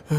In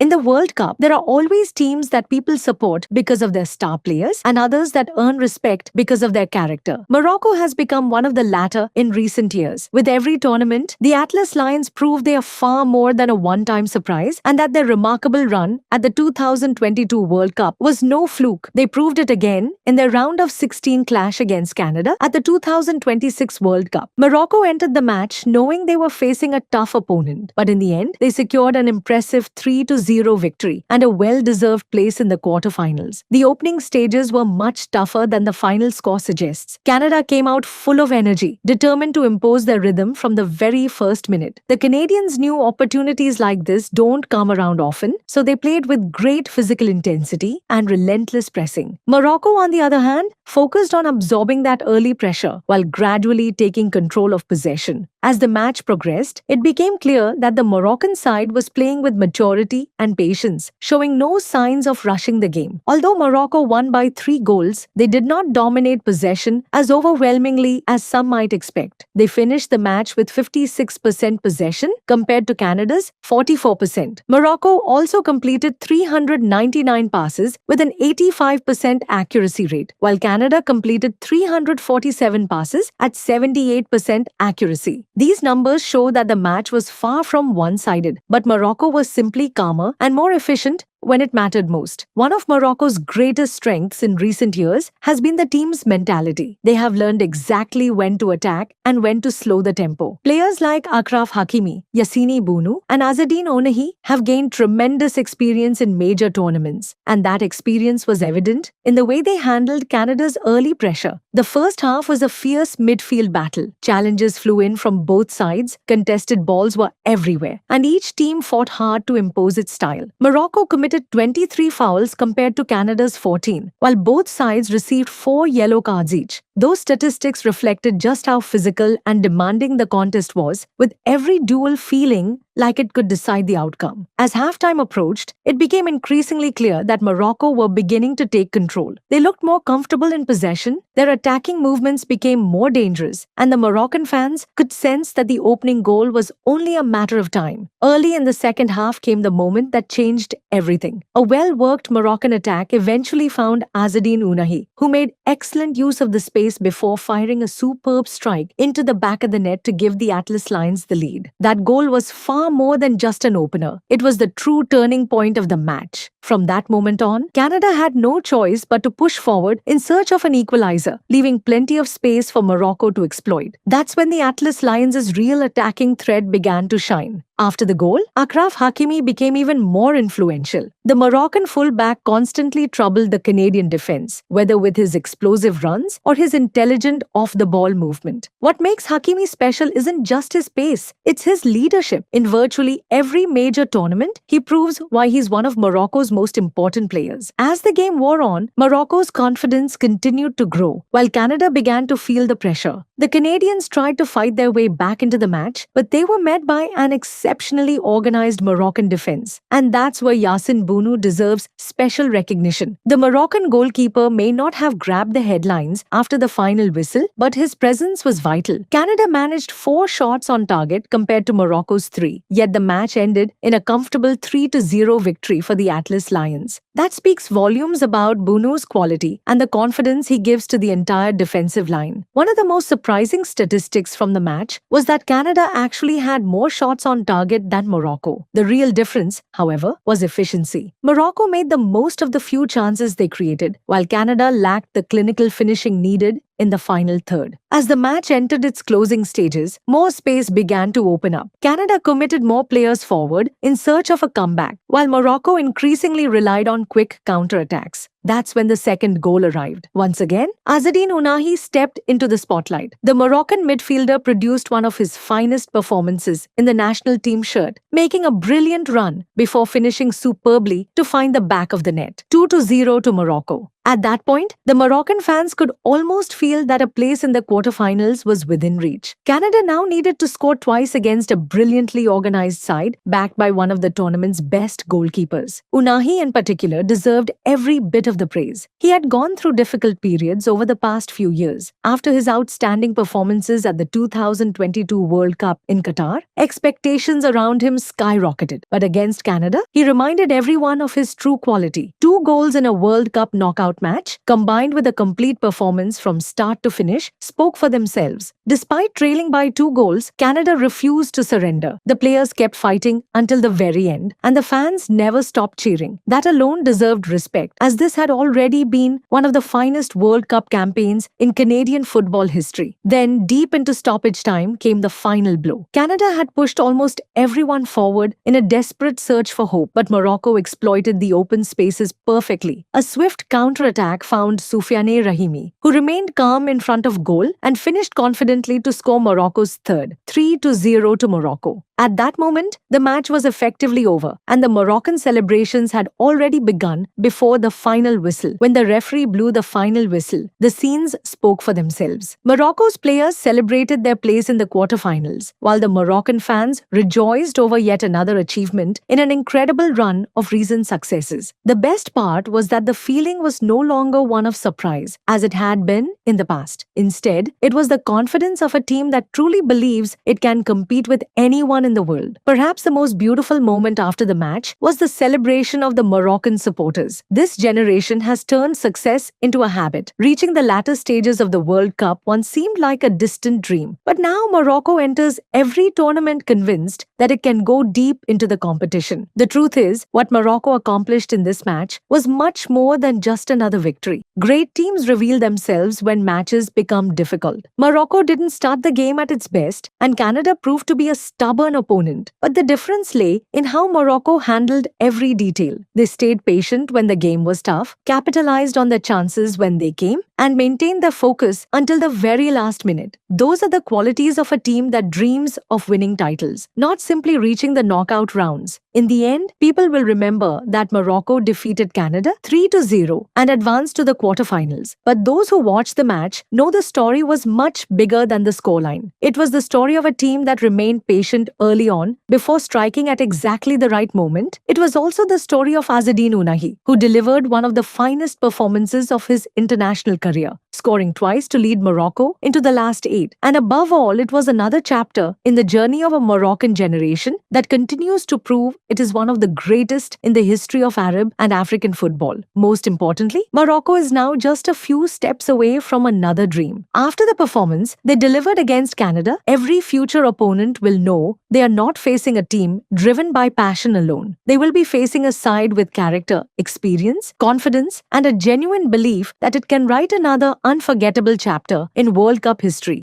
the World Cup, there are always teams that people support because of their star players and others that earn respect because of their character. Morocco has become one of the latter in recent years. With every tournament, the Atlas Lions prove they are far more than a one-time surprise and that their remarkable run at the 2022 World Cup was no fluke. They proved it again in their round of 16 clash against Canada at the 2026 World Cup. Morocco entered the match knowing they were facing a tough opponent, but in the end, they secured an impressive 3-0 victory and a well-deserved place in the quarterfinals. The opening stages were much tougher than the final score suggests. Canada came out full of energy, determined to impose their rhythm from the very first minute. The Canadians knew opportunities like this don't come around often, so they played with great physical intensity and relentless pressing. Morocco, on the other hand, focused on absorbing that early pressure while gradually taking control of possession. As the match progressed, it became clear that the Moroccan side was playing with maturity and patience, showing no signs of rushing the game. Although Morocco won by 3 goals, they did not dominate possession as overwhelmingly as some might expect. They finished the match with 56% possession compared to Canada's 44%. Morocco also completed 399 passes with an 85% accuracy rate, while Canada completed 347 passes at 78% accuracy. These numbers show that the match was far from one-sided, but Morocco was simply calmer and more efficient when it mattered most. One of Morocco's greatest strengths in recent years has been the team's mentality. They have learned exactly when to attack and when to slow the tempo. Players like Achraf Hakimi, Yassine Bounou, and Azzedine Ounahi have gained tremendous experience in major tournaments, and that experience was evident in the way they handled Canada's early pressure. The first half was a fierce midfield battle. Challenges flew in from both sides, contested balls were everywhere, and each team fought hard to impose its style. Morocco committed 23 fouls compared to Canada's 14, while both sides received 4 yellow cards each. Those statistics reflected just how physical and demanding the contest was, with every duel feeling like it could decide the outcome. As halftime approached, it became increasingly clear that Morocco were beginning to take control. They looked more comfortable in possession, their attacking movements became more dangerous, and the Moroccan fans could sense that the opening goal was only a matter of time. Early in the second half came the moment that changed everything. A well-worked Moroccan attack eventually found Azzedine Ounahi, who made excellent use of the space before firing a superb strike into the back of the net to give the Atlas Lions the lead. That goal was far more than just an opener. It was the true turning point of the match. From that moment on, Canada had no choice but to push forward in search of an equalizer, leaving plenty of space for Morocco to exploit. That's when the Atlas Lions' real attacking threat began to shine. After the goal, Achraf Hakimi became even more influential. The Moroccan fullback constantly troubled the Canadian defense, whether with his explosive runs or his intelligent off-the-ball movement. What makes Hakimi special isn't just his pace, it's his leadership. In virtually every major tournament, he proves why he's one of Morocco's most important players. As the game wore on, Morocco's confidence continued to grow, while Canada began to feel the pressure. The Canadians tried to fight their way back into the match, but they were met by an exceptionally organized Moroccan defense. And that's where Yassine Bounou deserves special recognition. The Moroccan goalkeeper may not have grabbed the headlines after the final whistle, but his presence was vital. Canada managed 4 shots on target compared to Morocco's 3, yet the match ended in a comfortable 3-0 victory for the Atlas Lions. That speaks volumes about Bounou's quality and the confidence he gives to the entire defensive line. One of the most surprising statistics from the match was that Canada actually had more shots on target than Morocco. The real difference, however, was efficiency. Morocco made the most of the few chances they created, while Canada lacked the clinical finishing needed in the final third. As the match entered its closing stages, more space began to open up. Canada committed more players forward in search of a comeback, while Morocco increasingly relied on quick counterattacks. That's when the second goal arrived. Once again, Azzedine Ounahi stepped into the spotlight. The Moroccan midfielder produced one of his finest performances in the national team shirt, making a brilliant run before finishing superbly to find the back of the net. 2-0 to Morocco. At that point, the Moroccan fans could almost feel that a place in the quarterfinals was within reach. Canada now needed to score twice against a brilliantly organized side backed by one of the tournament's best goalkeepers. Ounahi in particular deserved every bit of of the praise. He had gone through difficult periods over the past few years. After his outstanding performances at the 2022 World Cup in Qatar, expectations around him skyrocketed. But against Canada, he reminded everyone of his true quality. 2 goals in a World Cup knockout match, combined with a complete performance from start to finish, spoke for themselves. Despite trailing by 2 goals, Canada refused to surrender. The players kept fighting until the very end, and the fans never stopped cheering. That alone deserved respect, as this had already been one of the finest World Cup campaigns in Canadian football history. Then, deep into stoppage time, came the final blow. Canada had pushed almost everyone forward in a desperate search for hope, but Morocco exploited the open spaces perfectly. A swift counter-attack found Soufiane Rahimi, who remained calm in front of goal and finished confidently to score Morocco's third, 3-0 to Morocco. At that moment, the match was effectively over, and the Moroccan celebrations had already begun before the final whistle. When the referee blew the final whistle, the scenes spoke for themselves. Morocco's players celebrated their place in the quarterfinals, while the Moroccan fans rejoiced over yet another achievement in an incredible run of recent successes. The best part was that the feeling was no longer one of surprise, as it had been in the past. Instead, it was the confidence of a team that truly believes it can compete with anyone in the world. Perhaps the most beautiful moment after the match was the celebration of the Moroccan supporters. This generation has turned success into a habit. Reaching the latter stages of the World Cup once seemed like a distant dream. But now Morocco enters every tournament convinced that it can go deep into the competition. The truth is, what Morocco accomplished in this match was much more than just another victory. Great teams reveal themselves when matches become difficult. Morocco didn't start the game at its best, and Canada proved to be a stubborn opponent. But the difference lay in how Morocco handled every detail. They stayed patient when the game was tough, capitalized on their chances when they came, and maintained their focus until the very last minute. Those are the qualities of a team that dreams of winning titles, not simply reaching the knockout rounds. In the end, people will remember that Morocco defeated Canada 3-0 and advanced to the quarterfinals. But those who watched the match know the story was much bigger than the scoreline. It was the story of a team that remained patient early on before striking at exactly the right moment. It was also the story of Azzedine Ounahi, who delivered one of the finest performances of his international career, scoring twice to lead Morocco into the last 8. And above all, it was another chapter in the journey of a Moroccan generation that continues to prove it is one of the greatest in the history of Arab and African football. Most importantly, Morocco is now just a few steps away from another dream. After the performance they delivered against Canada, every future opponent will know they are not facing a team driven by passion alone. They will be facing a side with character, experience, confidence, and a genuine belief that it can write another unforgettable chapter in World Cup history.